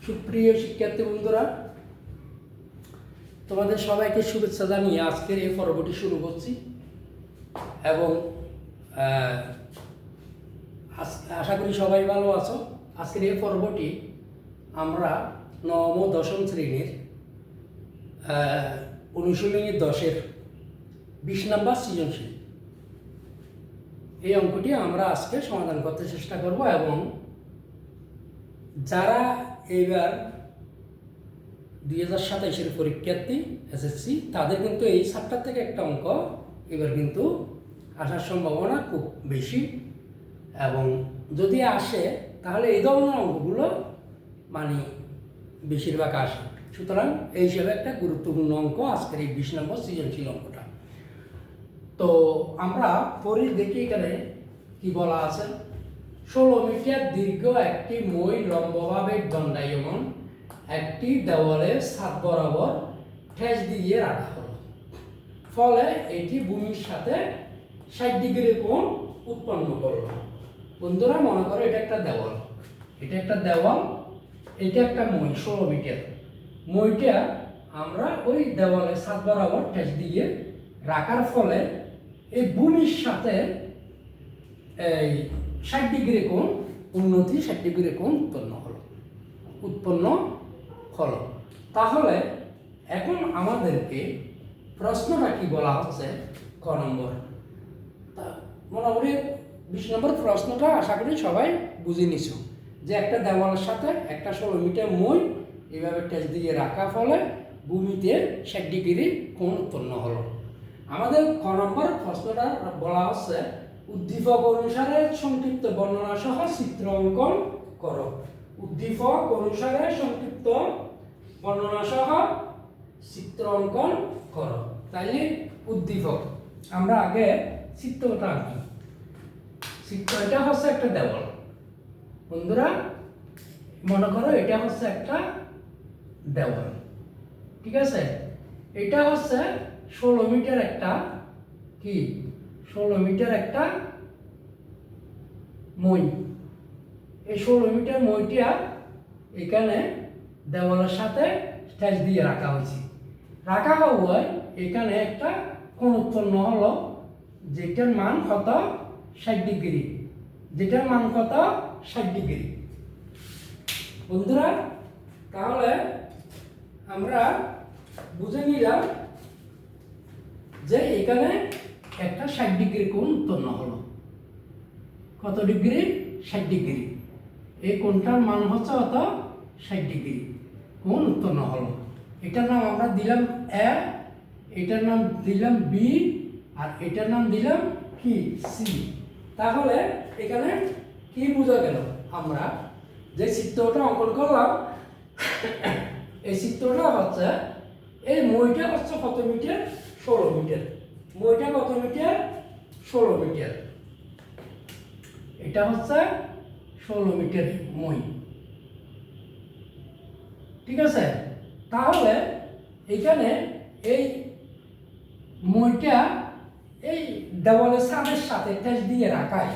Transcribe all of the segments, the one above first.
সুপ্রিয় শিক্ষার্থী বন্ধুরা, তোমাদের সবাইকে শুভেচ্ছা জানিয়ে আজকের এই পর্বটি শুরু করছি এবং আশা করি সবাই ভালো আছো। আজকের এই পর্বটি আমরা নবম ও দশম শ্রেণীর অনুশীলনী 10-এর 20 নম্বর সৃজনশীল এই অঙ্কটি আমরা আজকে সমাধান করতে চেষ্টা করব এবং যারা এইবার 2027-এর পরীক্ষার্থী এসএসসি তাদের কিন্তু এই চ্যাপ্টার থেকে একটা অঙ্ক এবার কিন্তু আসার সম্ভাবনা খুব বেশি এবং যদি আসে তাহলে এই ধরনের অঙ্কগুলো মানে বেশিরভাগ আসে। সুতরাং এই হিসেবে একটা গুরুত্বপূর্ণ অঙ্ক আজকের এই 20 নম্বর সৃজনশীল অঙ্কটা। তো আমরা পরে দেখি এখানে কি বলা আছে। 16 মিটার দীর্ঘ একটি মই লম্বভাবে দণ্ডায়মান একটি দেওয়ালের ছাদ বরাবর ঠেস দিয়ে রাখা হলো, ফলে এটি ভূমির সাথে 60 ডিগ্রি কোণ উৎপন্ন করলো। বন্ধুরা মনে করো এটা একটা দেওয়াল, এটা একটা মই 16 মিটার। মইটা আমরা ওই দেওয়ালের ছাদ বরাবর ঠেস দিয়ে রাখার ফলে এই ভূমির সাথে এই 60 ডিগ্রি কোণ 60 ডিগ্রি কোণ উৎপন্ন হলো। তাহলে এখন আমাদেরকে প্রশ্নটা কি বলা হচ্ছে ক নম্বর, মোটামুটি 20 নম্বর প্রশ্নটা আশা করি সবাই বুঝে নিছো যে একটা দেওয়ালের সাথে একটা 16 মিটার মই এইভাবে টেচ দিয়ে রাখা ফলে ভূমিতে 60 ডিগ্রি কোণ উৎপন্ন হলো। আমাদের ক নম্বর প্রশ্নটা বলা হচ্ছে উদ্দীপক অনুসারে সংক্ষিপ্ত বর্ণনা সহ চিত্র অঙ্কন করো। উদ্দীপক অনুসারে সংক্ষিপ্ত বর্ণনা সহ চিত্র অঙ্কন করো। তাইলে উদ্দীপক আমরা আগে চিত্রটা আঁকি। চিত্রটা হচ্ছে একটা দেওয়াল। বন্ধুরা মনে করো এটা হচ্ছে একটা দেওয়াল, ঠিক আছে। এটা হচ্ছে 16 মিটার একটা কি 16 মিটার একটা মই। এই 16 মিটার মইটা এখানে দেওয়ালের সাথে ঠেস দিয়ে রাখা হয়েছে। রাখা হওয়ায় এখানে একটা কোণ উৎপন্ন হলো যেটার মান কত 60 ডিগ্রি, যেটার মান কত 60 ডিগ্রি। বন্ধুরা তাহলে আমরা বুঝে নিলাম যে এখানে একটা 60 ডিগ্রি কোণ উৎপন্ন হলো। কত ডিগ্রি? 60 ডিগ্রি। এই কোণটার মান হচ্ছে কত 60 ডিগ্রি কোণ উৎপন্ন হলো। এটার নাম আমরা দিলাম এ, এটার নাম দিলাম বি, আর এটার নাম দিলাম কি সি। তাহলে এখানে কি বোঝা গেল, আমরা যে চিত্রটা অঙ্কন করলাম এই চিত্রটা হচ্ছে এই মইটা হচ্ছে কত মিটার 16 মিটার। মইটা কত মিটার 16 মিটার। এটা হচ্ছে 16 মিটার মই, ঠিক আছে। তাহলে এখানে এই মইটা এই দেওয়ালের ছাদের সাথে ঠেস দিয়ে রাখায়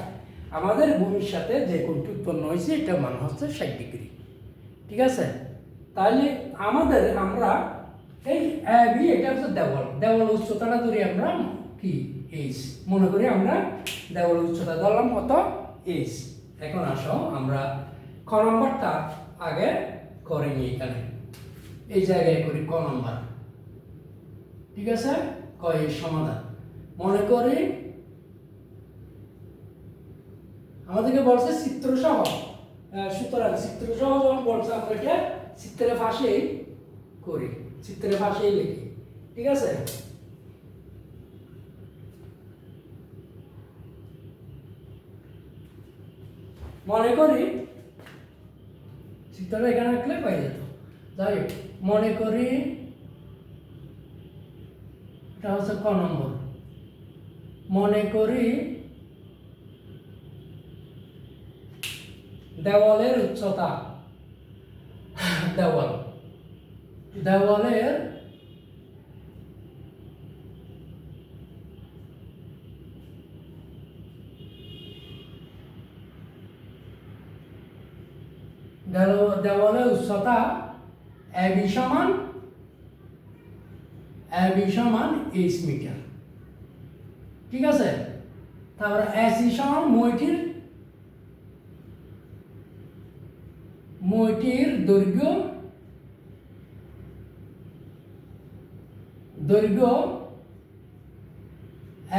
আমাদের ভূমির সাথে যে কোণটি উৎপন্ন হয়েছে এটা মান হচ্ছে 60 ডিগ্রি, ঠিক আছে। তাহলে আমরা এই এ বি এটা হচ্ছে দেওয়াল উচ্চতাটা ধরি আমরা কি এইচ, মনে করি আমরা দেওয়াল উচ্চতা ধরলাম কত এইচ। এখন আসো আমরা ক নম্বরটা আগে করে নিই। এখানে এই জায়গায় করি ক নম্বর, ঠিক আছে। ক এর সমাধান মনে করি আমাদেরকে বলছে চিত্র সহ, সুতরাং চিত্র সহ যখন বলছে আমরা এটা চিত্রের পাশেই করি, চিত্রের পাশেই লিখি, ঠিক আছে। মনে করি চিত্রটা এখানে রাখলে পাই যেত। যাই হোক মনে করি এটা হচ্ছে ক নম্বর। মনে করি দেওয়ালের উচ্চতা, দেওয়ালের দেওয়ালের উচ্চতা এবি সমান এইচ মিটার, ঠিক আছে। তারপরে এসি সমান মইটির দৈর্ঘ্য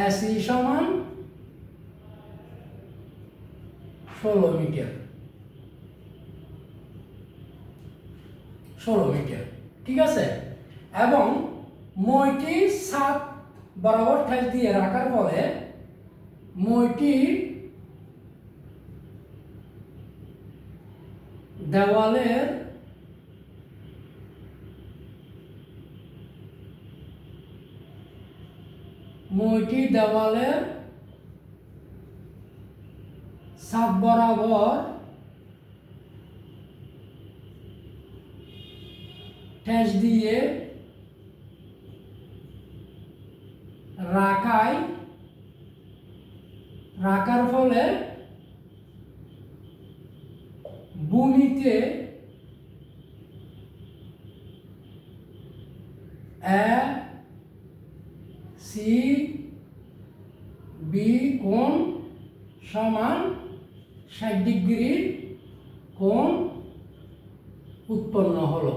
এসি সমান 16 মিটার, ঠিক আছে। এবং মইটি ছাদ বরাবর ঠেস দিয়ে রাখার ফলে মইটি দেওয়ালের ছাদ বরাবর ঠেস দিয়ে রাখার ফলে ভূমিতে সি বি কোণ সমান 60 ডিগ্রি কোণ উৎপন্ন হলো।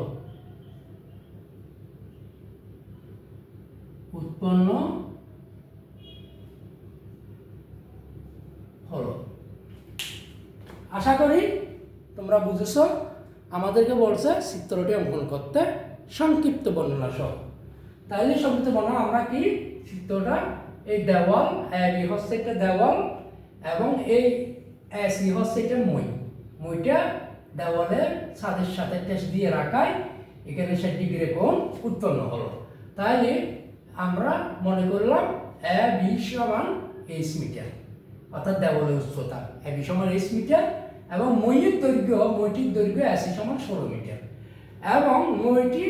আশা করি তোমরা বুঝেছো। আমাদেরকে বলছে চিত্রটি অঙ্কন করতে সংক্ষিপ্ত বর্ণনা সহ। তাইলে সংক্ষিপ্ত বর্ণনা আমরা কি চিত্রটা, এই দেওয়াল এবি হচ্ছে একটা দেওয়াল এবং এই এসি হচ্ছে একটা মইটা দেওয়ালের ছাদের সাথে ঠেস দিয়ে রাখায় এখানে 60 ডিগ্রি কোণ উৎপন্ন হলো। তাইলে আমরা মনে করলাম এবি সমান এইচ মিটার, অর্থাৎ দেওয়ালের উচ্চতা এবি সমান এইচ মিটার এবং মইটির দৈর্ঘ্য এসি সমান 16 মিটার এবং মইটি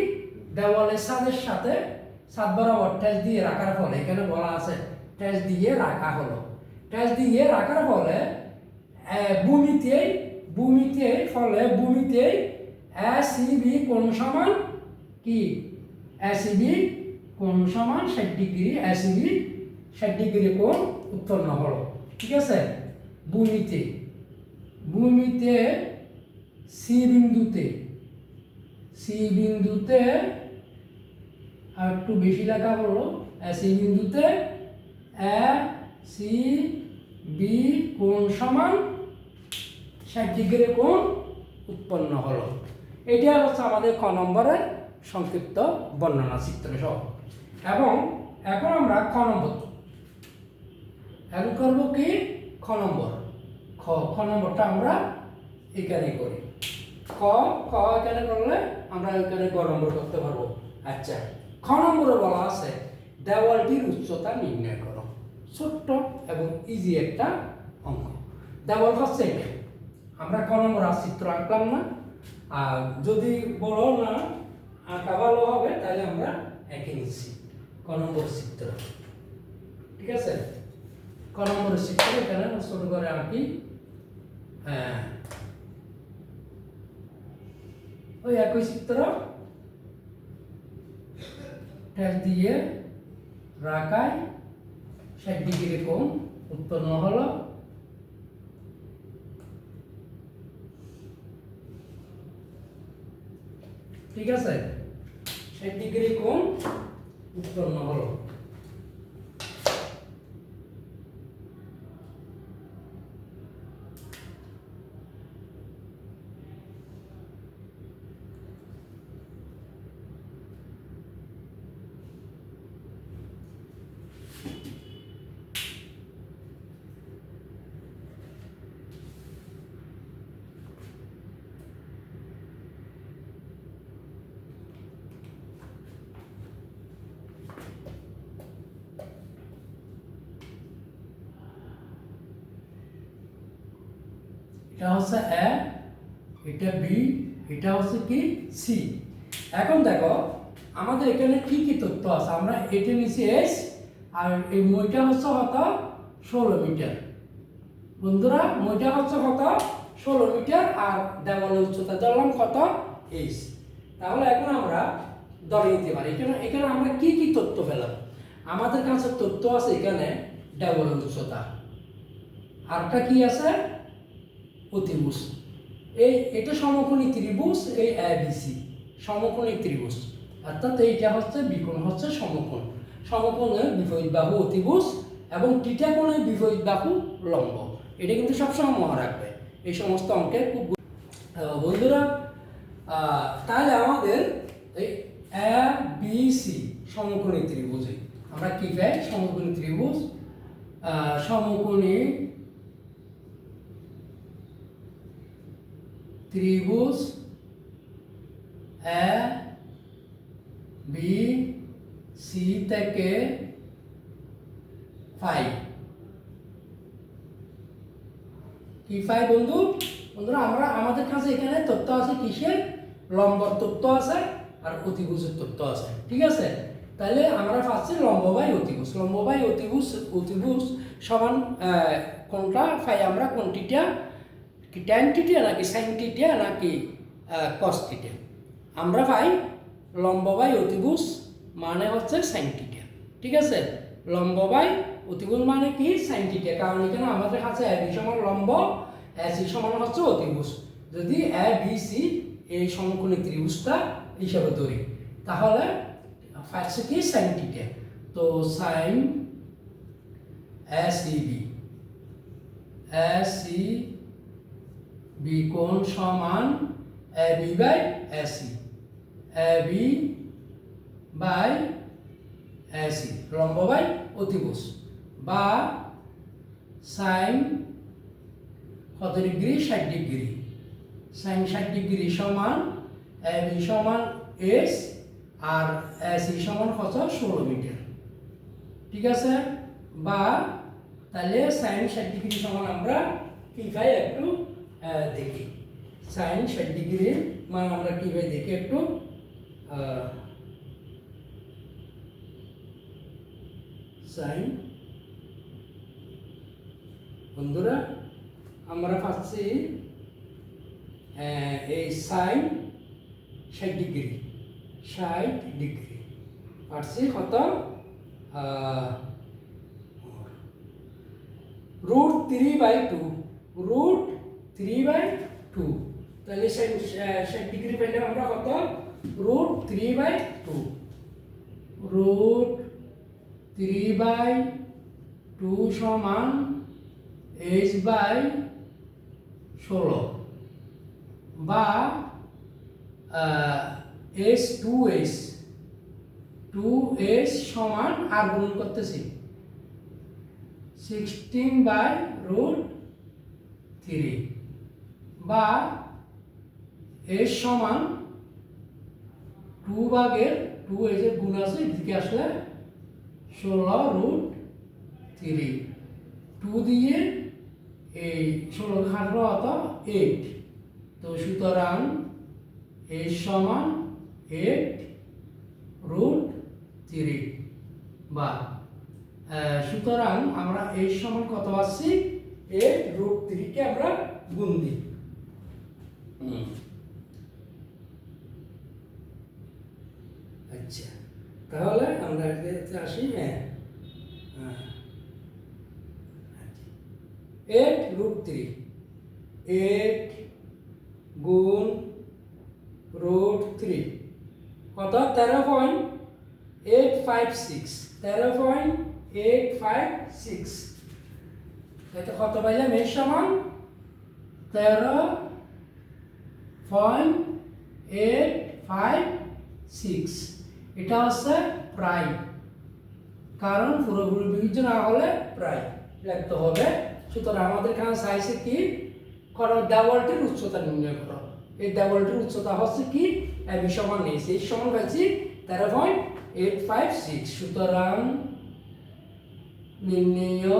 দেওয়ালের ছাদ বরাবর ঠেস দিয়ে রাখার ফলে, এখানে বলা আছে ঠেস দিয়ে রাখা হলো। ঠেস দিয়ে রাখার ফলে ভূমিতে এসিবি কোণ সমান কি, এসিবি কোণ সমান 60 ডিগ্রি, এসিবি 60 ডিগ্রি কোণ উৎপন্ন হলো, ঠিক আছে। ভূমিতে সি বিন্দুতে আর একটু বেশি লেখা হলো, সি বিন্দুতে এ সি বি কোণ সমান 60 ডিগ্রি কোণ উৎপন্ন হলো। এটা হচ্ছে আমাদের খ নম্বরের সংক্ষিপ্ত বর্ণনা চিত্র সহ। এবং এখন আমরা খ নম্বর করব কি, খ নম্বরটা আমরা এখানে করি। খ এখানে করলে আমরা এখানে গ নম্বর করতে পারবো। আচ্ছা, খ নম্বরে বলা আছে দেওয়ালটির উচ্চতা নির্ণয় করো। ছোট্ট এবং ইজি একটা অঙ্ক। দেওয়াল হচ্ছে এটা, আমরা ক নম্বর চিত্র আঁকলাম না, আর যদি বড় না আঁকা ভালো হবে তাহলে আমরা এঁকে নিচ্ছি ক নম্বর চিত্র, ঠিক আছে। ক নম্বর চিত্র এখানে ছোট করে আঁকি। হ্যাঁ, ওই একই চিত্র ঠেস দিয়ে রাখায় 60 ডিগ্রি কোণ উৎপন্ন হলো। ঠিক আছে, 60 ডিগ্রি কোণ উৎপন্ন হলো। এটা হচ্ছে এ, এটা বি, এটা হচ্ছে কি সি। এখন দেখো আমাদের এখানে কি কি তথ্য আছে, আমরা এটা নিচে এস আর এই মইটা হচ্ছে কত 16 মিটার। বন্ধুরা মইটা হচ্ছে কত 16 মিটার আর দেওয়ালের উচ্চতা ধরলাম কত h। তাহলে এখন আমরা ধরে নিতে পারি এখানে আমরা কি কি তথ্য পেলাম। আমাদের কাছে তথ্য আছে এখানে দেওয়ালের উচ্চতা, আরটা কি আছে অতিভুজ। এটা সমকোণী ত্রিভুজ, এই ABC সমকোণী ত্রিভুজ, অর্থাৎ এইটা হচ্ছে বিকোণ হচ্ছে সমকোণ, সমকোণের বিপরীত বাহু অতিভুজ এবং থিটা কোণের বিপরীত বাহু লম্ব। এটা কিন্তু সবসময় মনে রাখবে এই সমস্ত অঙ্কের খুব। বন্ধুরা তাহলে আমাদের এই ABC সমকোণী ত্রিভুজে আমরা কি পাই? সমকোণী ত্রিভুজ, সমকোণী ত্রিভুজ এ বি সি থেকে ফাই কি ফাই বন্ধুরা আমাদের কাছে এখানে তথ্য আছে কিসের? লম্বর তথ্য আছে আর অতিভুজের তথ্য আছে, ঠিক আছে। তাহলে আমরা পাচ্ছি লম্ব বাই অতিভুজ, লম্ব বাই অতিভুজ সমান কোনটা ফাই? আমরা কোন থিটা, কি ট্যান থিটা নাকি সাইন থিটা নাকি কস থিটা? আমরা পাই লম্ব বাই অতিভুজ মানে হচ্ছে সাইন থিটা, ঠিক আছে। লম্ব বাই অতিভুজ মানে কি? সাইন থিটা, কারণ এখানে আমাদের কাছে এ বি সমান লম্ব, সি সমান হচ্ছে অতিভুজ। যদি এ বি সি এই সমকোণী ত্রিভুজটা হিসাবে ধরি তাহলে পাচ্ছি কি? Sine theta. তো সাইন এসি বি কোণ সমান A B by AC, A B by AC লম্ব বাই অতিভুজ, বা সাইন কত ডিগ্রি? 60 ডিগ্রি, সাইন 60 ডিগ্রি সমান এ বি সমান এস আর এসি সমান কত? 16 মিটার, ঠিক আছে। বা তাহলে সাইন 60 ডিগ্রি সমান আমরা কি পাই একটু দেখি। সাইন 60 ডিগ্রির মান আমরা কি পাই দেখি একটু। সাইন বন্ধুরা আমরা পাচ্ছি এই সাইন 60 ডিগ্রি, 60 ডিগ্রি পাচ্ছি কত? Root 3/2, root 3/2। তাহলে 60 ডিগ্রি পেলে আমরা কত? রুট 3/2, রুট 3/2 সমান h/16 বা h2s সমান আর গুণ করতেছি 16/√3 বা s সমান 2 ভাগের 2 এর গুণ আছে এদিকে আসলে 16√3, 2 দিয়ে এই 16 কাটলো অত 8। তো সুতরাং s সমান 8√3 বা সুতরাং আমরা s সমান কত পাচ্ছি? 8√3 কে আমরা গুণ দিই। আচ্ছা তাহলে আমরা এতে আসি। 8√3, 8 গুণ √3 কত? 13.856, 13.856। এটা কত পাইলাম? এর সমান 13.856। এটা হচ্ছে প্রায়, কারণ পুরোপুরি বিভাজ্য না হলে প্রায় লিখতে হবে। সুতরাং আমাদের এখানে চাইছে কি করো? দেওয়ালটির উচ্চতা নির্ণয় করো। এই দেওয়ালটির উচ্চতা হচ্ছে কি? এবি সমান এস, এই সমান পাচ্ছি 13.856। সুতরাং নির্ণেয়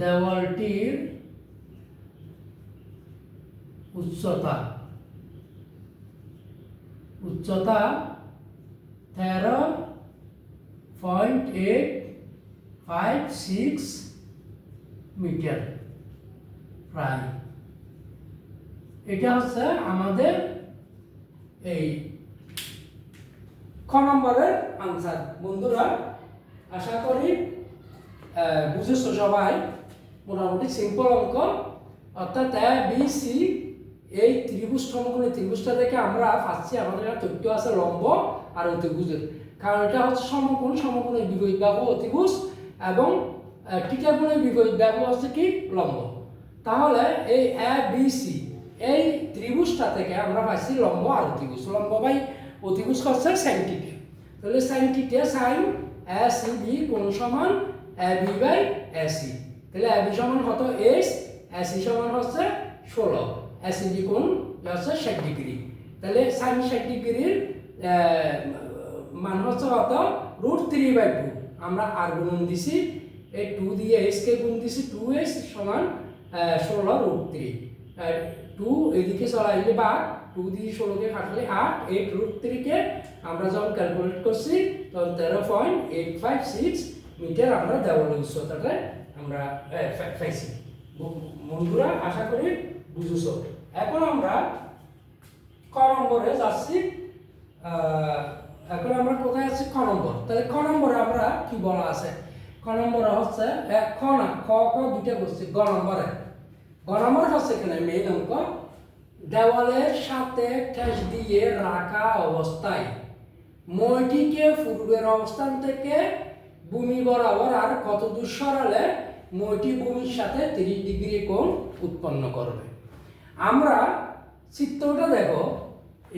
দেওয়ালটির উচ্চতা 13.856 0.856 মিটার প্রায়। এটা হচ্ছে আমাদের এই খ নম্বরের আনসার। বন্ধুরা আশা করি বুঝেছো সবাই, মোটামুটি সিম্পল অঙ্ক। অর্থাৎ এ বি সি এই ত্রিভুজ সমকোণী ত্রিভুজটা থেকে আমরা পাচ্ছি আমাদের একটা তথ্য আছে লম্ব আর অতিভুজের, কারণ এটা হচ্ছে সমকোণ, সমকোণের বিপরীত বাহু অতিভুজ এবং টিকাকোণের বিপরীত বাহু হচ্ছে কি লম্ব। তাহলে এই এ বি সি এই ত্রিভুজটা থেকে আমরা পাচ্ছি লম্ব আর অতিভুজ। লম্ব বাই অতিভুজ হচ্ছে সাইন থিটা। তাহলে sine theta sine A C B কোণ সমান A B by A C. তাহলে এ বি সমান কত এস, এ সি সমান হচ্ছে 16, এ সি বি কোণ হচ্ছে 60 ডিগ্রি। তাহলে সাইন 60 ডিগ্রির মান হচ্ছে কত √3/2। আমরা আর গুণন দিছি, এই 2 দিয়ে s কে গুণ দিছি, 2s সমান 16√3। 2 এদিকে চলে আসলে বা 2 দিয়ে 16 কে কাটলে 8, 8√3 কে আমরা যখন ক্যালকুলেট করছি তখন 13.856 মিটার আমরা দেওয়ালের উচ্চতাটা আমরা পাইছি। বন্ধুরা আশা করি বুঝেছো। এখন আমরা ক নম্বরে যাচ্ছি। এখন আমরা কোথায় আছি? খ নম্বর। তাহলে খ নম্বরে আমরা কি বলা আছে? খ নম্বরে হচ্ছে খ না খ খ দুইটা বলছি। গ নম্বরে হচ্ছে এখানে মেইন অঙ্ক, দেওয়ালের সাথে ঠেস দিয়ে রাখা অবস্থায় মইটিকে পূর্বের অবস্থান থেকে ভূমি বরাবর আর কত দূর সরালে মইটি ভূমির সাথে 30 ডিগ্রি কোণ উৎপন্ন করবে। আমরা চিত্রটা দেখো,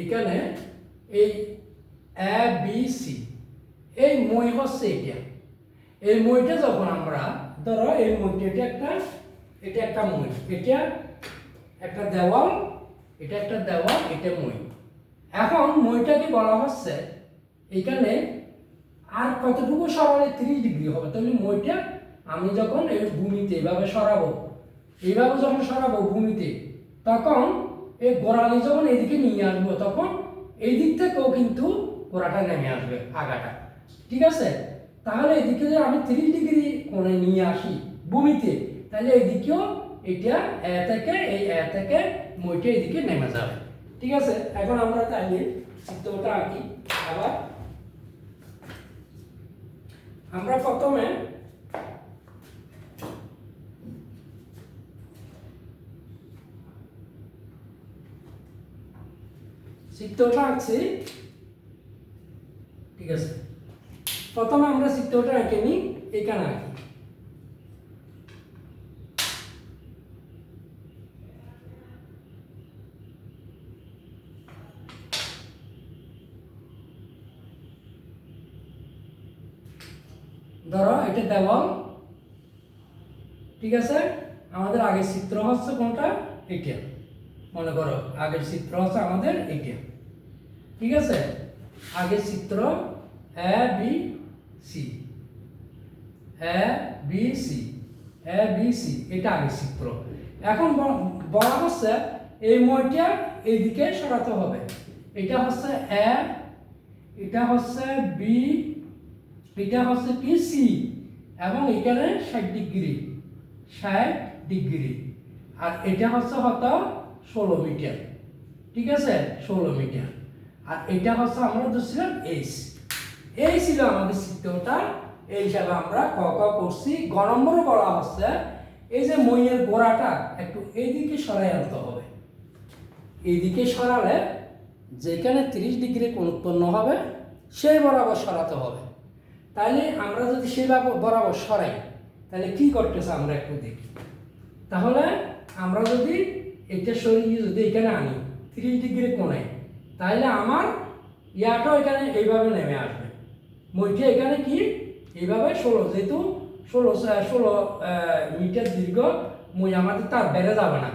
এখানে এই এ বি সি এই মই হচ্ছে এটা। এই মইটা যখন আমরা ধরো এই মইটা এটা একটা মই, এটা একটা দেওয়াল, এটা একটা দেওয়াল, এটা মই। এখন মইটাকে বলা হচ্ছে এখানে আর কতটুকু সরালে 30 ডিগ্রি হবে। তাহলে মইটা আমি যখন এই ভূমিতে এইভাবে সরাবো, এইভাবে যখন সরাবো ভূমিতে, তখন এই গোড়ালি যখন এইদিকে নিয়ে আসবো তখন এই দিক থেকেও কিন্তু গোড়াটা নেমে আসবে, আগাটা। ঠিক আছে? তাহলে এদিকে যদি আমি 30 ডিগ্রি কোণে নিয়ে আসি ভূমিতে, তাহলে এইদিকেও এটা এ থেকে মইটা এদিকে নেমে যাবে। ঠিক আছে? এখন আমরা তাহলে চিত্রটা আঁকি। আবার আমরা প্রথমে চিত্রটা আঁকছি। ঠিক আছে, প্রথমে আমরা চিত্রটা এঁকে নিই। এখানে আঁকি। ধরো এটা দেওয়াল। ঠিক আছে, আমাদের আগের চিত্র হচ্ছে কোনটা? এটা। মনে করো আগের চিত্র হচ্ছে আমাদের এটা। ঠিক আছে, আগের চিত্র এ বি সি, এটা আগের চিত্র। এখন বলা হচ্ছে এই মইটা এইদিকে সরাতে হবে। এটা হচ্ছে এ, এটা হচ্ছে বি, এটা হচ্ছে কি সি, এবং এখানে 60 ডিগ্রি, আর এটা হচ্ছে কত 16 মিটার। ঠিক আছে, 16 মিটার। আর এটা হচ্ছে আমরা ধরছিলাম এই ছিল আমাদের চিত্রটা। এই হিসাবে আমরা ক ক করছি। গ নম্বরে বলা হচ্ছে এই যে মইয়ের গোড়াটা একটু এইদিকে সরাই আনতে হবে। এইদিকে সরালে যেখানে 30 ডিগ্রি কোণ উৎপন্ন হবে সেই বরাবর সরাতে হবে। তাহলে আমরা যদি সেই বরাবর সরাই তাহলে কি করতেছে আমরা একটু দেখি। তাহলে আমরা যদি এটা সরিয়ে যদি এখানে আনি 30 ডিগ্রি কোণে, তাহলে আমার ইয়াটাও এখানে এইভাবে নেমে আসবে। মইটা এখানে কি এইভাবে 16, যেহেতু 16 মিটার দীর্ঘ মই, আমাদের তার বেড়ে যাবে না,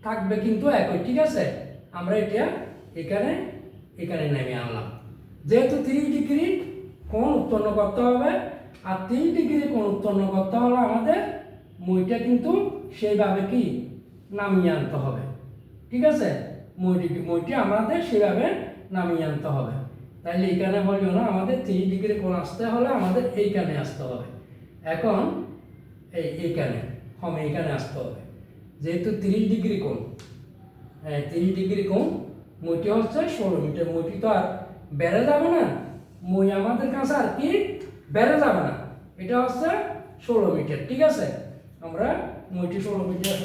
থাকবে কিন্তু একই। ঠিক আছে, আমরা এটা এখানে নেমে আনলাম। যেহেতু 30 ডিগ্রি কোণ উৎপন্ন করতে হবে, আর 30 ডিগ্রি কোণ উৎপন্ন করতে হলে আমাদের মইটা কিন্তু সেইভাবে কি নামিয়ে আনতে হবে। ঠিক আছে, মইটি আমাদের সেভাবে নামিয়ে আনতে হবে। তাহলে এইখানে হলো না, আমাদের 3 ডিগ্রি কোণ আসতে হলে আমাদের এইখানে আসতে হবে। এখন এইখানে এইখানে আসতে হবে, যেহেতু 30 ডিগ্রি কোণ, 30 ডিগ্রি কোণ, মইটি হচ্ছে 16 মিটার। মইটি তো আর বেড়ে যাবে না, মই আমাদের কাছে আর কি বেড়ে যাবে না, এটা হচ্ছে 16 মিটার। ঠিক আছে, আমরা মইটি 16 মিটার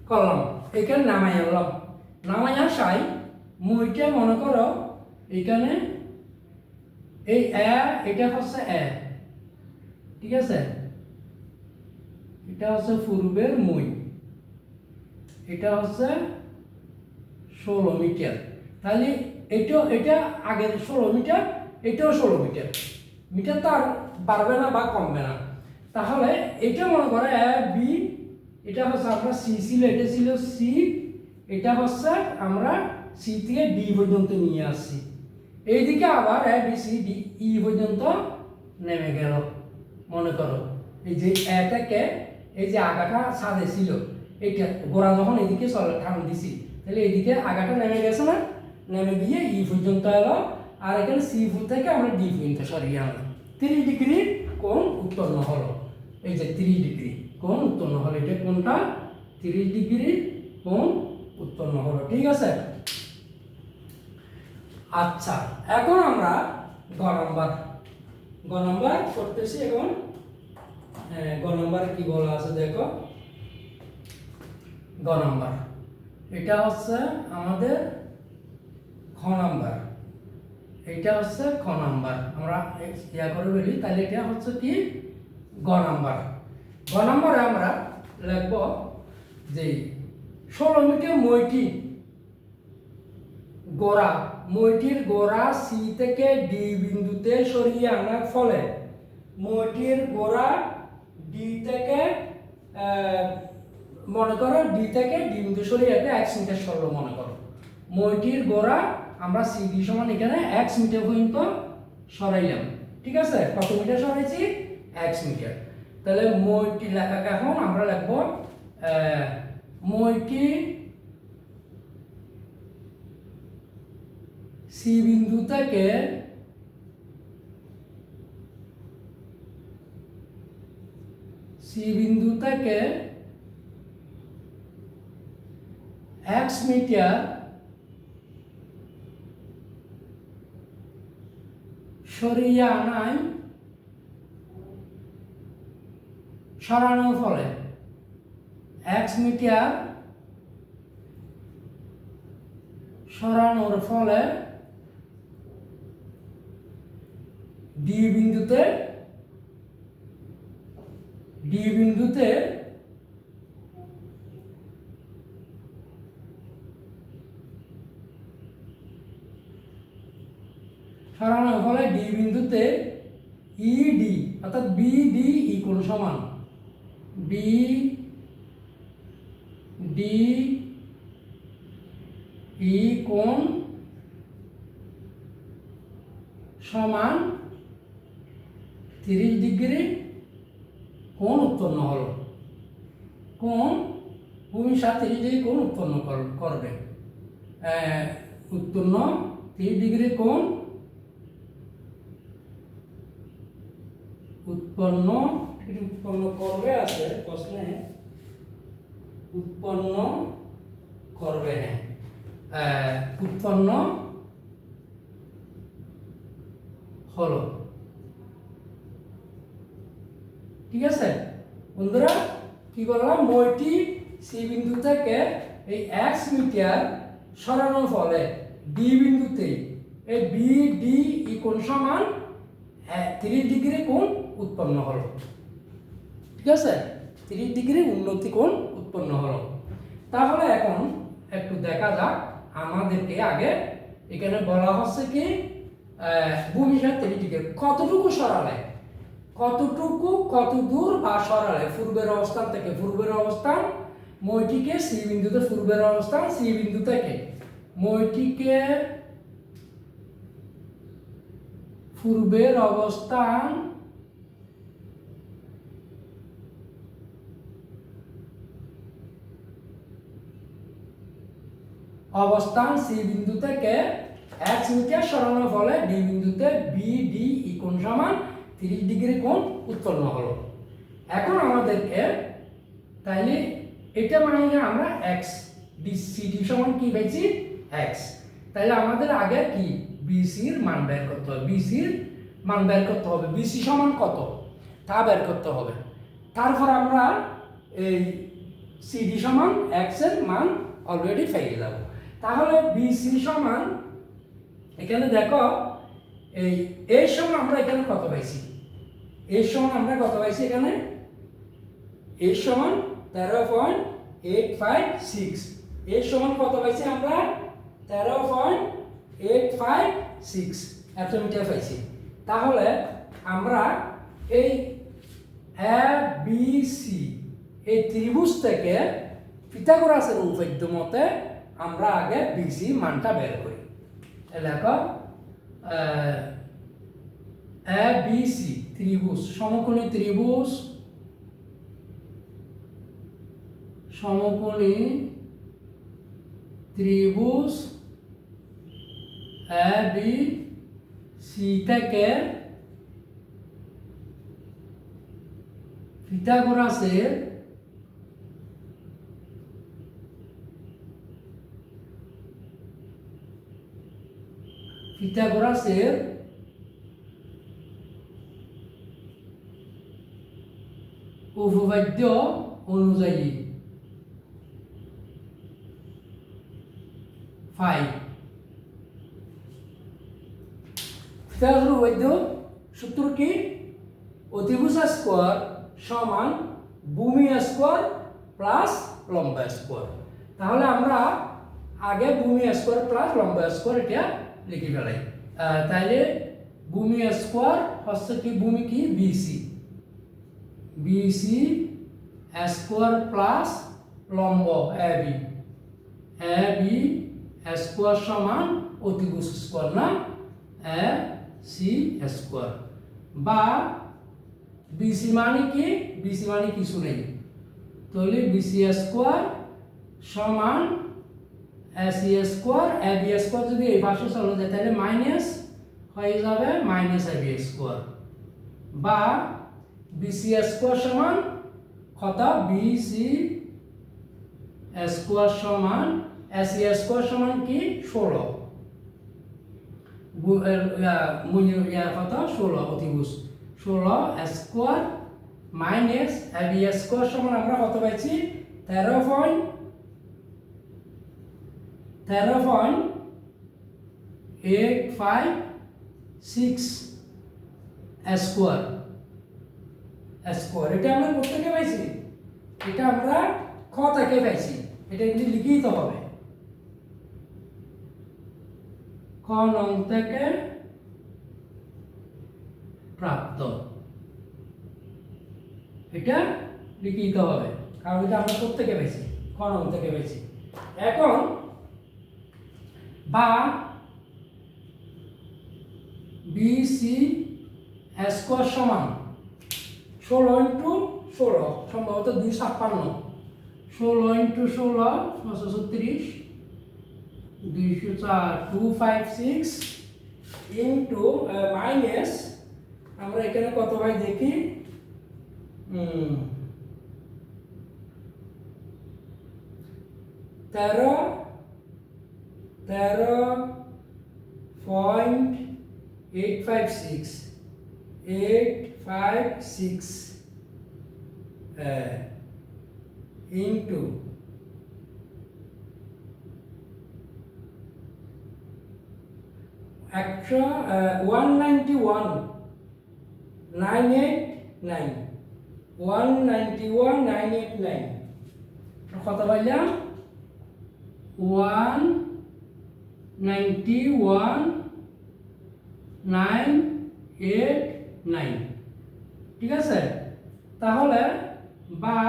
করলাম, এখানে নামাই আনলাম। নামাই আসাই মইটা মনে করো এখানে এই এটা হচ্ছে ঠিক আছে, এটা হচ্ছে পূর্বের মই, এটা হচ্ছে 16 মিটার। তাহলে এটা আগের 16 মিটার, এটাও 16 মিটার। মিটার তো আর বাড়বে না বা কমবে না। তাহলে এটা মনে করো বি, এটা হচ্ছে আমরা সি ছিল, এটা ছিল সি, এটা হচ্ছে আমরা সি থেকে ডি পর্যন্ত নিয়ে আসছি। এইদিকে আবার বি সি ডি ই পর্যন্ত নেমে গেল। মনে করো এই যে এটাকে, এই যে আগাটা ছাদে ছিল, এইটা গোড়া যখন এদিকে টান দিছি, তাহলে এদিকে আগাটা নেমে গেছে না, নেমে গিয়ে ই পর্যন্ত এলো। আর এখানে সি থেকে আমরা ডি পর্যন্ত সরিয়ে আনলাম। 30 ডিগ্রি কোণ উৎপন্ন হলো। এই যে 30 ডিগ্রি কোণ উৎপন্ন হলো, এটা কোণটা 30 ডিগ্রি কোণ উৎপন্ন হলো। ঠিক আছে, আচ্ছা এখন আমরা গ নম্বর করতেছি। এখন গ নম্বরে কি বলা আছে দেখো, গ নম্বর এটা হচ্ছে আমাদের খ নাম্বার, এটা হচ্ছে খ নাম্বার। আমরা ইয়া করে বলি, তাহলে এটা হচ্ছে কি গ নাম্বার। গ নম্বরে আমরা লিখব যে 16 মিটার মইটি গোড়া, মইটির গোড়া সি থেকে ডি বিন্দুতে সরিয়ে আনার ফলে মইটির গোড়া ডি থেকে মনে করো ডি থেকে ডি বিন্দু সরিয়ে একটা 1 মিটার সরলো। মনে করো মইটির গোড়া আমরা সি ডি সমান এখানে 1 মিটার পর্যন্ত সরাইলাম। ঠিক আছে, কত মিটার সরাইছি? 1 মিটার। তাহলে মইটি লেখা, এখন আমরা লিখব মইটি সি বিন্দু থেকে x মিটার সরিয়ে সরানোর ফলে x মিটার সরানোর ফলে ডি বিন্দুতে সরানোর ফলে ডি বিন্দুতে ইডি অর্থাৎ বিডি ইকুয়াল সমান বিডি ই কোণ সমান 30 ডিগ্রি কোণ উৎপন্ন হলো। কোণ ভূমির সাথে 30 ডিগ্রি কোণ উৎপন্ন করবে, উৎপন্ন 30 ডিগ্রি কোণ উৎপন্ন করবে আছে প্রশ্নে, উৎপন্ন করবে, উৎপন্ন হলো। ঠিক আছে বন্ধুরা, কি বললাম, মইটি সি বিন্দু থেকে এই 1 মিটার সরানোর ফলে ডি বিন্দুতে এই বিডি ই কোণ সমান 30 ডিগ্রি কোণ উৎপন্ন হলো। ঠিক আছে, 30 ডিগ্রি উন্নতি কোণ উৎপন্ন হলো। তাহলে এখন একটু দেখা যাক, আমাদেরকে আগে এখানে বলা হচ্ছে কি ভূমির সাথে 30 ডিগ্রি কতটুকু সরালে, কত দূর বা সরালে পূর্বের অবস্থান থেকে, পূর্বের অবস্থান মইটিকে সি বিন্দুতে, পূর্বের অবস্থান সি বিন্দু থেকে মইটিকে পূর্বের অবস্থান সি বিন্দু থেকে এক্স মিটার সরানোর ফলে ডি বিন্দুতে বিডি কোণ সমান 30 ডিগ্রি কোণ উৎপন্ন হলো। এখন আমাদেরকে তাইলে এটা মানে আমরা এক্স সিডি সমান কি পেয়েছি এক্স, তাহলে আমাদের আগে কি বিসির মান বের করতে হবে, বিসির মান বের করতে হবে, বিসি সমান কত তা বের করতে হবে। তারপর আমরা এই সিডি সমান এক্স এর মান অলরেডি পেয়ে যাব। তাহলে বিসি সমান এখানে দেখো এই এর সমান আমরা এখানে কত পাইছি, এর সমান আমরা কত পাইছি এখানে এর সমান 13.856, এর সমান কত পাইছি আমরা 13.856 এত মিটার পাইছি। তাহলে আমরা এই এ বি সি এই ত্রিভুজ থেকে পিথাগোরাসের উপপাদ্য মতে আমরা আগে বিসি মানটা বের করি। লেখো এ বি সি ত্রিভুজ, সমকোণী ত্রিভুজ, সমকোণী ত্রিভুজ এ বি সি থেকে পিথাগোরাসের উপপাদ্য অনুযায়ী 5 পিথাগোরাসের উপপাদ্য সূত্র কি, অতিভুজ স্কয়ার সমান ভূমি স্কয়ার প্লাস লম্ব স্কয়ার। তাহলে আমরা আগে ভূমি স্কয়ার প্লাস লম্ব স্কয়ার এটা লিখে ফেলাই। তাইলে ভূমি স্কয়ার হচ্ছে কি, ভূমি কি বিসি, বিসি স্কয়ার প্লাস লম্ব এবি, এবি স্কয়ার সমান অতিভুজ স্কয়ার না এ সি স্কয়ার, বা বিসি মানে কি, বিসি মানে কিছু নেই, তাহলে বিসি স্কয়ার সমান এসি স্কয়ার, এবি স্কয়ার যদি এই পাশে চলে যায় তাহলে মাইনাস হয়ে যাবে মাইনাস এবি স্কয়ার, বা বিসি স্কয়ার সমান কত, বিসি স্কয়ার সমান এসি স্কয়ার সমান কি 16, কত 16 অতিভুজ 16 স্কয়ার মাইনাস এবি স্কয়ার সমান আমরা কত পাইছি 13.856 স্কয়ার স্কয়ার। এটা আমরা কোথা থেকে পাইছি, এটা আমরা খ থেকে পাইছি, এটা কিন্তু লিখেই তো হবে, খ নং থেকে প্রাপ্ত, এটা লিখিত হবে, কারণ এটা আমরা কোথা থেকে পাইছি, খ নং থেকে পাইছি। এখন বা বিসি স্কয়ার সমান 16 ইন্টু 16 সম্ভবত 256, 16 ইন্টু 16 36, 256 ইন্টু মাইনাস আমরা এখানে কত হয় দেখি, 13.856 ইন্টু 191,989 কত পাইলাম 191,989, ঠিক আছে। তাহলে বা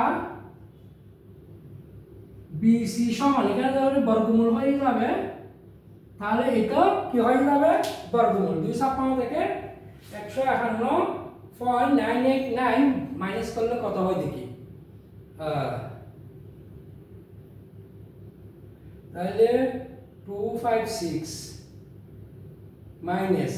বিসি সমান এখানে তাহলে বর্গমূল হয়ে যাবে, তাহলে এটা কি হয়ে যাবে বর্গমূল 256 থেকে 151.989 মাইনাস করলে কত হয় দেখি, তাহলে 256 মাইনাস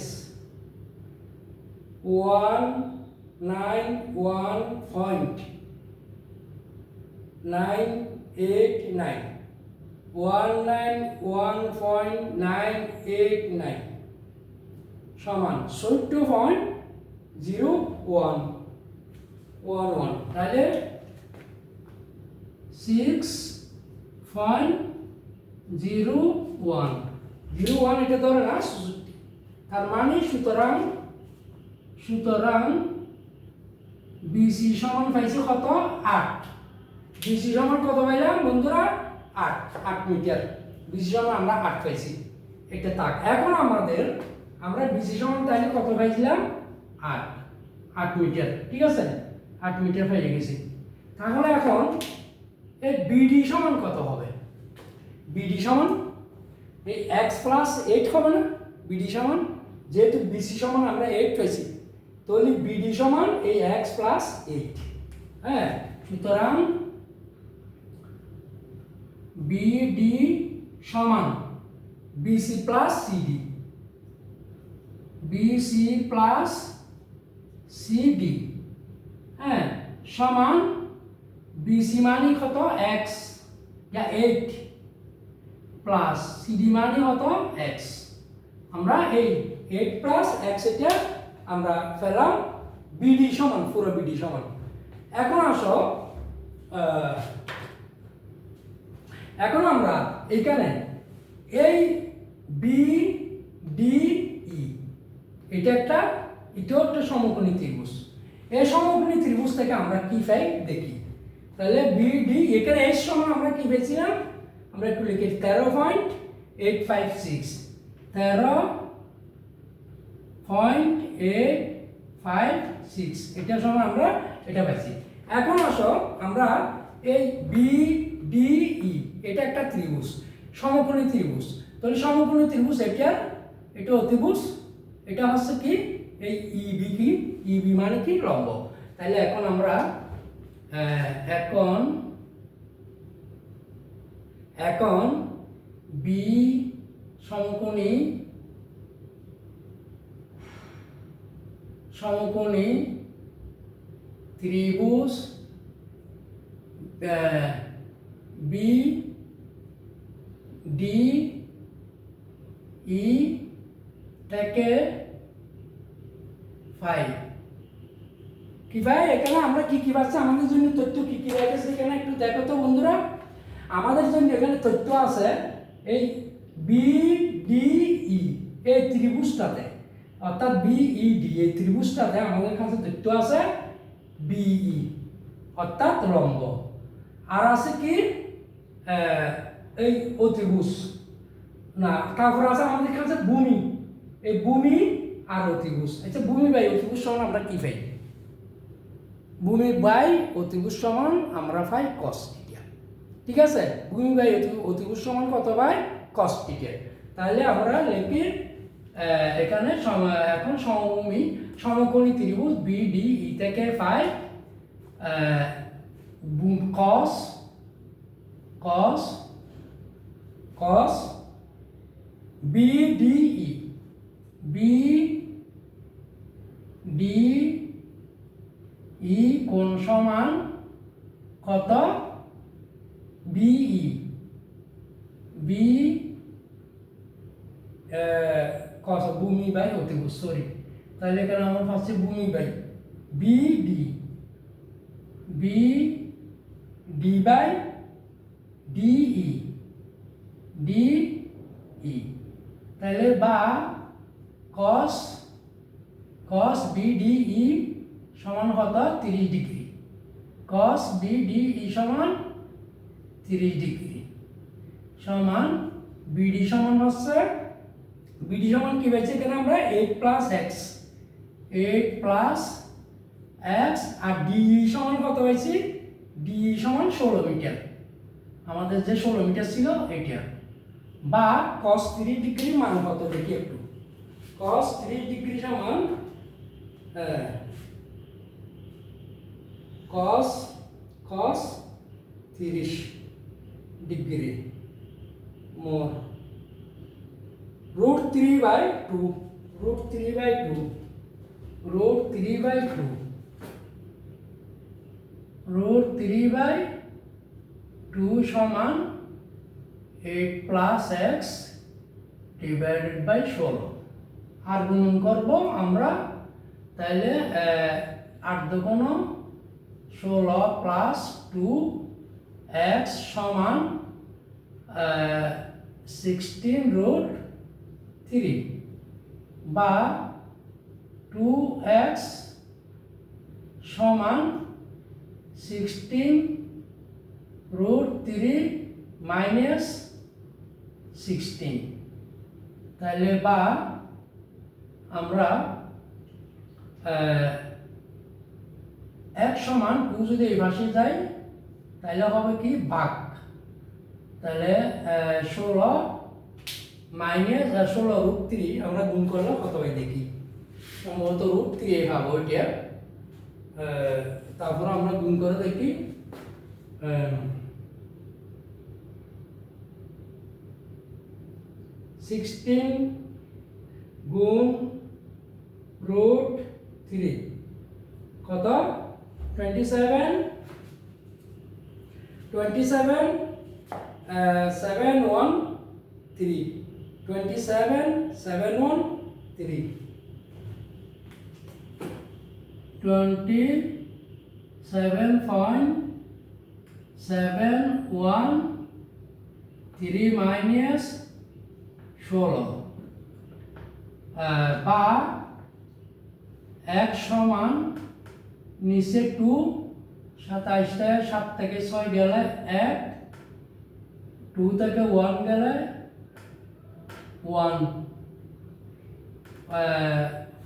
191.989 191.989 সমান 70.0111 তাহলে 6.01 এটা ধরে না 66 তার মানে সুতরাং বিসি সমান পাইছি কত 8 বিসি সমান কত পাইলাম বন্ধুরা 8 মিটার বিসি সমান আমরা 8 পাইছি এটা থাক এখন আমরা বিসি সমান তাহলে কত পাইছিলাম 8 মিটার ঠিক আছে 8 মিটার পেয়ে গেছি তাহলে এখন এই বিডি সমান কত হবে বিডি সমান এই x প্লাস 8 হবে না বিডি সমান যেহেতু বিসি সমান আমরা 8 পাইছি তাহলে বিডি সমান এই x প্লাস 8 হ্যাঁ সুতরাং বিডি সমান BC plus CD BC plus CD হ্যাঁ সমান বিসি মানে কত x या 8 প্লাস সিডি মানে কত x আমরা এই 8 প্লাস x এটা আমরা পেলাম বিডি সমান পুরো বিডি সমান এখন আসো এখন আমরা এখানে এই বি ডি ই এটা একটা সমকোণী ত্রিভুজ এই সমকোণী ত্রিভুজ থেকে আমরা কি পাই দেখি তাহলে বি ডি এখানে এর সমান আমরা কি পেয়েছিলাম আমরা একটু লিখি 13.856 13.856 এটা সমান আমরা এটা পাইছি এখন আসো আমরা এই বি ডি ই এটা একটা ত্রিভুজ সমকোণী ত্রিভুজ তাহলে সমকোণী ত্রিভুজ এটা অতিভুজ এটা হচ্ছে কি এই ইবি কি ইবি মানে কি লম্ব তাহলে এখন আমরা এখন বি সমকোণী ত্রিভুজ বি ডি ই থেকে 5 কি ভাই এখানে আমরা কি পাচ্ছি আমাদের জন্য তথ্য কি রেখেছে এখানে একটু দেখো তো বন্ধুরা আমাদের জন্য এখানে তথ্য আছে এই বি ডি ই এই ত্রিভুজটাতে অর্থাৎ বিইডি এই ত্রিভুজটাতে আমাদের কাছে তথ্য আছে বিই অর্থাৎ লম্ব আর আছে কি এই অতিভুজ না তারপর আছে আমাদের কাছে ভূমি এই ভূমি আর অতিভুজ আচ্ছা ভূমি বাই অতিভুজ সমান আমরা কি পাই ভূমি বাই অতিভুজ সমান আমরা পাই cos θ ঠিক আছে ভূমি বাই অতিভুজ সমান কত পাই cos θ তাহলে আমরা লিখি এখানে এখন সমকোণী ত্রিভুজ বিডিই থেকে পাই cos BDE কোণ সমান কত BE cos ভূমি বাই অতিভুজ সরি তাহলে এখানে আমরা পাচ্ছি ভূমি বাই BD বাই DE তাহলে বা cos BDE সমান কত 30 ডিগ্রি cos BDE সমান 30 ডিগ্রি সমান BD সমান হচ্ছে BD সমান কি পাইছি এখানে আমরা 8 প্লাস x আর DE সমান কত পাইছি DE সমান 16 মিটার আমাদের যে 16 মিটার ছিল এটা বা cos 30 ডিগ্রি মান কত দেখি একটু cos 30 ডিগ্রি সমান cos 30 degree more √3/2 root 3 by 2 root 3 by 2 root 3 by 2 সমান 8 plus x divided by 16 আর গুণন করব আমরা তাহলে 8 দুগুণ 16 plus 2x সমান 16 root 3 বা 2x সমান 16 root 3 minus 16 তাহলে বা আমরা x সমান 2 যদি এই পাশে যায় তাহলে হবে কি ভাগ তাহলে 16 মাইনাস 16 রুট 3 আমরা গুণ করলে কত হয় দেখি সম্ভবত রুট 3 পাবো এটা তারপর আমরা গুণ করে দেখি 16 গুণ রুট 3 কত 27 713 27 27.713 minus 16 বা x সমান নিচে 2 27 7 থেকে 6 গেলে 1 2 থেকে 1 গেলে 1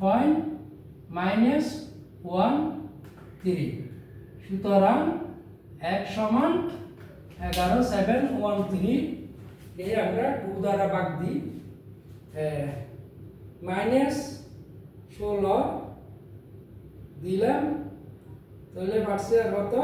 পয়েন্ট মাইনাস 1 3 সুতরাং x সমান 11.713 এই আমরা 2 দ্বারা ভাগ দিই মাইনাস 16 দিলাম তাহলে পারছে কত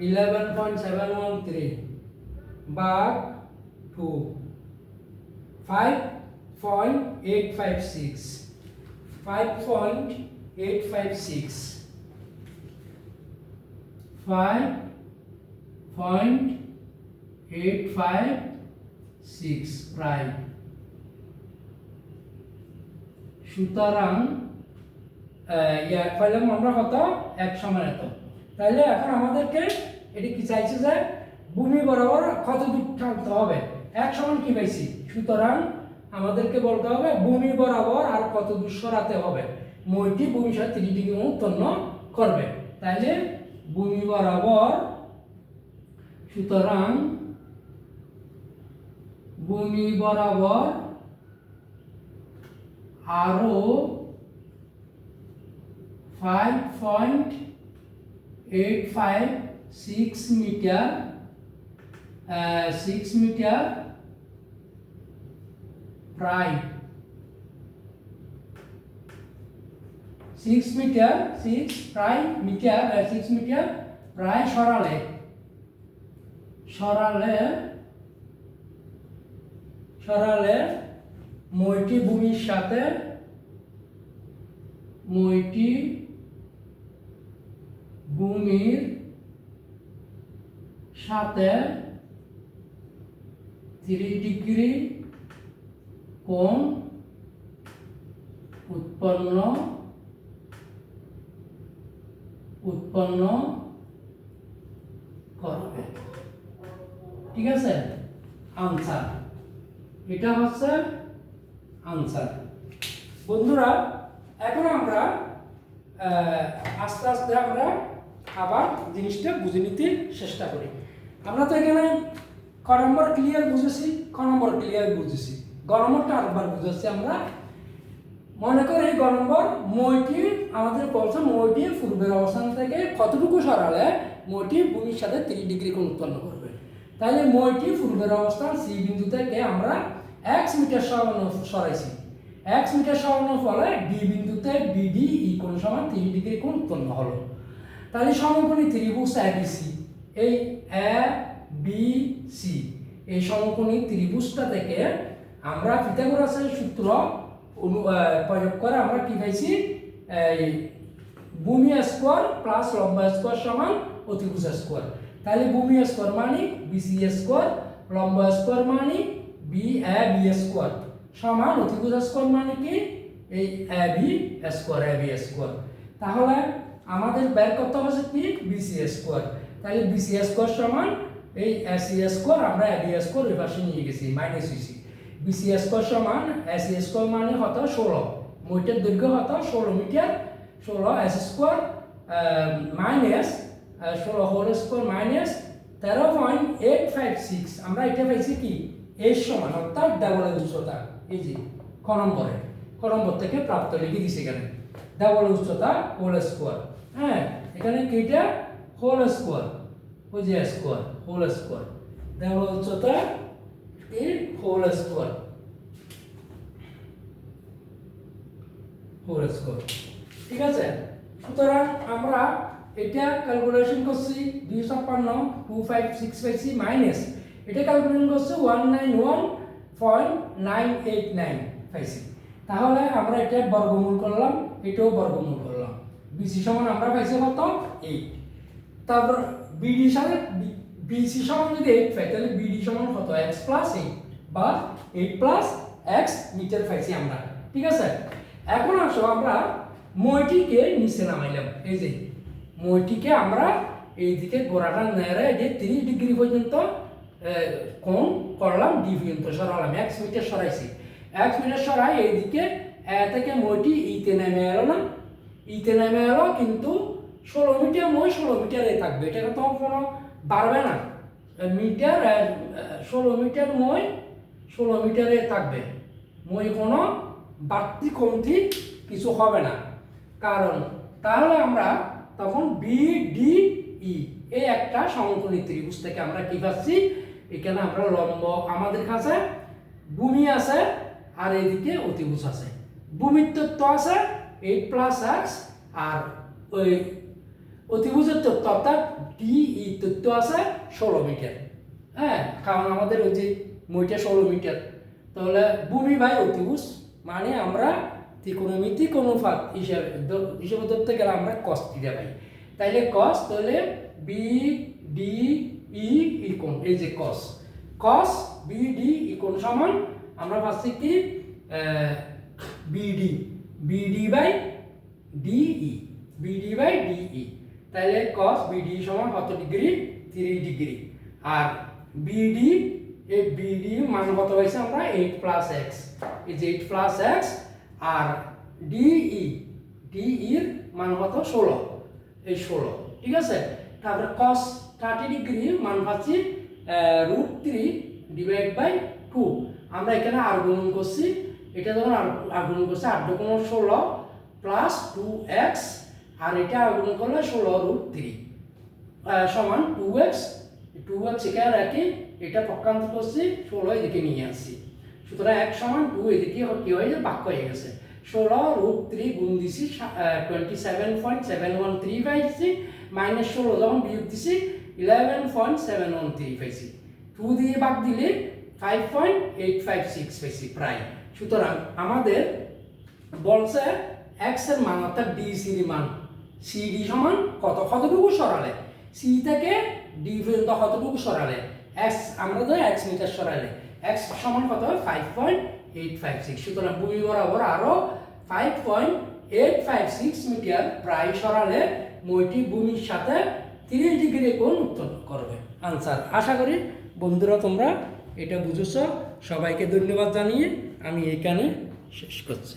11.713 ভাগ 2 5.856 প্রায় সুতরাং পাইলাম আমরা কত এক সমান এত তাহলে এখন আমাদেরকে এটি কি চাইছে যে ভূমি বরাবর কত দূর টানতে হবে এক সমান কি পাইছি সুতরাং আমাদেরকে বলতে হবে ভূমি বরাবর আর কত দূর সরাতে হবে মইটি ভূমির সাথে 30 ডিগ্রি উৎপন্ন করবে তাহলে ভূমি বরাবর সুতরাং ভূমি বরাবর আরো 5.856 মিটার 6 মিটার প্রায় 6 মিটার 6 প্রায় মিটার 6 মিটার প্রায় সরালে মইটি ভূমির সাথে 30 ডিগ্রি কোণ উৎপন্ন করবে ঠিক আছে আনসার এটা হচ্ছে আনসার বন্ধুরা এখন আমরা আস্তে আস্তে আমরা আবার জিনিসটা বুঝে নিতে চেষ্টা করি আমরা তো এখানে ক নম্বর ক্লিয়ার বুঝেছি ক নম্বর ক্লিয়ার বুঝেছি গ নম্বরটা আরেকবার বুঝেছি আমরা মনে করি গ নম্বর মইটি আমাদের বলছে মইটির পূর্বের অবস্থান থেকে কতটুকু সরালে মইটি ভূমির সাথে 30 ডিগ্রি কোণ উৎপন্ন করবে তাহলে মইটি পূর্বের অবস্থান সি বিন্দু থেকে আমরা x মিটার সরাইছি x মিটার সরানোর ফলে ডি বিন্দুতে বিডি কোণ সমান 30 ডিগ্রি কোণ উৎপন্ন হলো। তাহলে সমকোণী ত্রিভুজ এবিসি, এই এ বি সি এই সমকোণী ত্রিভুজটা থেকে আমরা পিথাগোরাসের সূত্র প্রয়োগ করে আমরা কি পাইছি, ভূমি স্কোয়ার প্লাস লম্ব স্কোয়ার সমান অতিভুজ স্কোয়ার। তাহলে ভূমি স্কোয়ার মানে বিসি স্কোয়ার, লম্ব স্কোয়ার মানে বি এ বি স্কোয়ার সমান অতিভুজ স্কোয়ার মানে কি এই এ বি স্কোয়ার। তাহলে আমাদের বের করতে হবে কি বিসি স্কোয়ার। তাহলে বিসি স্কোয়ার সমান এই এসি স্কোয়ার, আমরা এ বি স্কোয়ার এই পাশে নিয়ে গেছি মাইনাস হইছি। বিসি স্কোয়ার সমান এসি স্কোয়ার মানে হতো 16, মইটার দৈর্ঘ্য হতো 16 metre, 16 S square minus 16 whole square minus 13.856। আমরা এটা পাইছি কি এর সমান, অর্থাৎ দেওয়ালের উচ্চতা। এই যে ক নম্বর থেকে প্রাপ্ত লিখে দিছি এখানে দেওয়ালের উচ্চতা হোল স্কোয়ার। হ্যাঁ, এখানে কিটা হোল স্কোয়ার, ওই যে স্কোয়ার হোল স্কোয়ার, দেওয়ালের উচ্চতা এর হোল স্কোয়ার, ঠিক আছে। সুতরাং আমরা এটা ক্যালকুলেশন করছি 256 পাইছি মাইনাস এটা ক্যালকুলেশন করছি 191.989 পাইছি। তাহলে আমরা এটা বর্গমূল করলাম, এটাও বর্গমূল করলাম। বিসি সমান আমরা পাইছি কত 8। তারপর বিডি সমান বিসি সমান যদি 8 পাই তাহলে বিডি সমান কত x + 8 বা 8 + x মিটার পাইছি আমরা, ঠিক আছে। এখন আসো আমরা মইটিকে নিচে নামাইলাম। এই যে মইটিকে আমরা এইদিকে গোড়াটা নেড়ে যে 30 ডিগ্রি পর্যন্ত কোণ করলাম, ডি পর্যন্ত সরালাম, x মিটার সরাইছি। x মিটার সরাই এইদিকে এ থেকে মইটি ইতে নেমে এলো না, ইতে নেমে এলো, কিন্তু 16 মিটার মই 16 মিটারে থাকবে, এটা তো কোনো বাড়বে না। মিটার 16 মিটার মই 16 মিটারে থাকবে, মই কোনো বাড়তি কমতি কিছু হবে না। কারণ তাহলে আমরা তখন বিডিই এই একটা সমকোণী ত্রিভুজ থেকে আমরা কি পাচ্ছি, এখানে আমরা লম্ব আমাদের কাছে ভূমি আছে আর এদিকে অতিভুজ আছে। ভূমির তত্ত্ব আছে 8 + x আর ওই অতিভুজের তত্ত্ব অর্থাৎ ডিই তত্ত্ব আছে 16 মিটার। হ্যাঁ, কারণ আমাদের ওই যে মইটা 16 মিটার, তাহলে ভূমি বাই অতিভুজ মানে আমরা ত্রিকোণমিতিক অনুপাত হিসেবে ধরতে গেলে আমরা cos থিটা পাই। তাইলে cos, তাহলে বিডিই কোণ, এই যে cos বিডিই কোণ সমান আমরা পাচ্ছি কি বিডি বাই ডিই। তাইলে cos বিডি সমান কত ডিগ্রি 30 ডিগ্রি। আর বিডি এই বিডি মান কত পাইছি আমরা 8 + x, এই যে 8 + x, আর ডিই এর মান কত 16, এই 16, ঠিক আছে। তারপরে cos 30 ডিগ্রি মান পাচ্ছি √3 / 2। আমরা এখানে আর গুণন করছি, এটা যখন আর গুণন করছি 8 × 16 + 2x, আর এটা আর গুণন করলে 16√3 সমান 2x এখানে রাখি, এটা পক্ষান্তর করছি 16 এদিকে নিয়ে আসছি। সুতরাং x সমান 2 এদিকে কি হয়ে যায় ভাগ হয়ে গেছে, 16√3 গুণ দিছি 27.713 পাইছি, মাইনাস 16 যখন বিয়োগ দিছি 11.713 পাইছি, 2 দিয়ে ভাগ দিলে 5.856 পাইছি প্রায়। সুতরাং আমাদের বলছে x এর মান অর্থাৎ ডিসি এর মান, সিডি সমান কতটুকু সরালে, সি থেকে ডি পর্যন্ত কতটুকু সরালে, x আমরা ধরে x মিটার সরালে x সমান কত হয় 5.856। সুতরাং ভূমি বরাবর আরো 5.856 মিটার প্রায় সরালে মইটি ভূমির সাথে 30 ডিগ্রি কোণ উৎপন্ন করবে। আনসার। আশা করি বন্ধুরা তোমরা এটা বুঝেছ। সবাইকে ধন্যবাদ জানিয়ে আমি এখানে শেষ করছি।